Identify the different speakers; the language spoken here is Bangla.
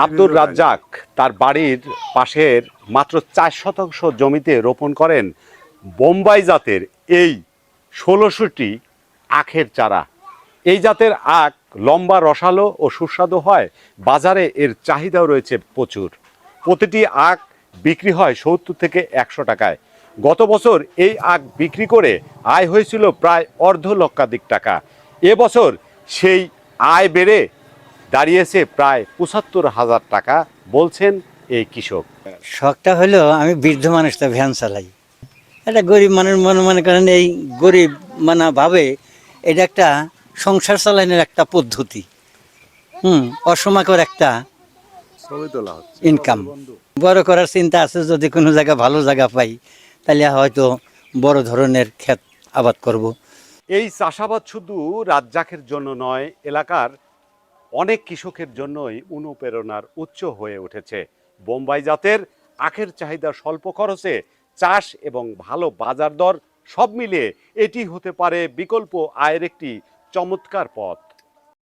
Speaker 1: আব্দুর রাজ্জাক তার বাড়ির পাশের মাত্র 4 শতাংশ জমিতে রোপণ করেন বোম্বাই জাতের এই 16টি আখের চারা। এই জাতের আখ লম্বা, রসালো ও সুস্বাদু হয়। বাজারে এর চাহিদাও রয়েছে প্রচুর। প্রতিটি আখ বিক্রি হয় 70 থেকে 100 টাকায়। গত বছর এই আখ বিক্রি করে আয় হয়েছিল প্রায় অর্ধলক্ষাধিক টাকা। এবছর সেই আয় বেড়ে দাঁড়িয়েছে প্রায় 75,000 টাকা, বলছেন এই কৃষক।
Speaker 2: শখটা হলো আমি বৃদ্ধ মানুষটা ভ্যান চালাই। একটা গরিব মানুষ মনে করেন এই গরিব ভাবে এটা একটা সংসার চালানোর একটা পদ্ধতি, অসমাকর একটা ইনকাম। বড় করার চিন্তা আছে, যদি কোনো জায়গা ভালো জায়গা পাই তাহলে হয়তো বড় ধরনের ক্ষেত আবাদ করব।
Speaker 1: এই চাষাবাদ শুধু রাজ্জাকের জন্য নয়, এলাকার অনেক কৃষকের জন্যই অনুপ্রেরণার উৎস হয়ে উঠেছে। বোম্বাই জাতের আখের চাহিদা, স্বল্প খরচে চাষ এবং ভালো বাজার দর সব মিলিয়ে এটি হতে পারে বিকল্প আয়ের একটি চমৎকার পথ।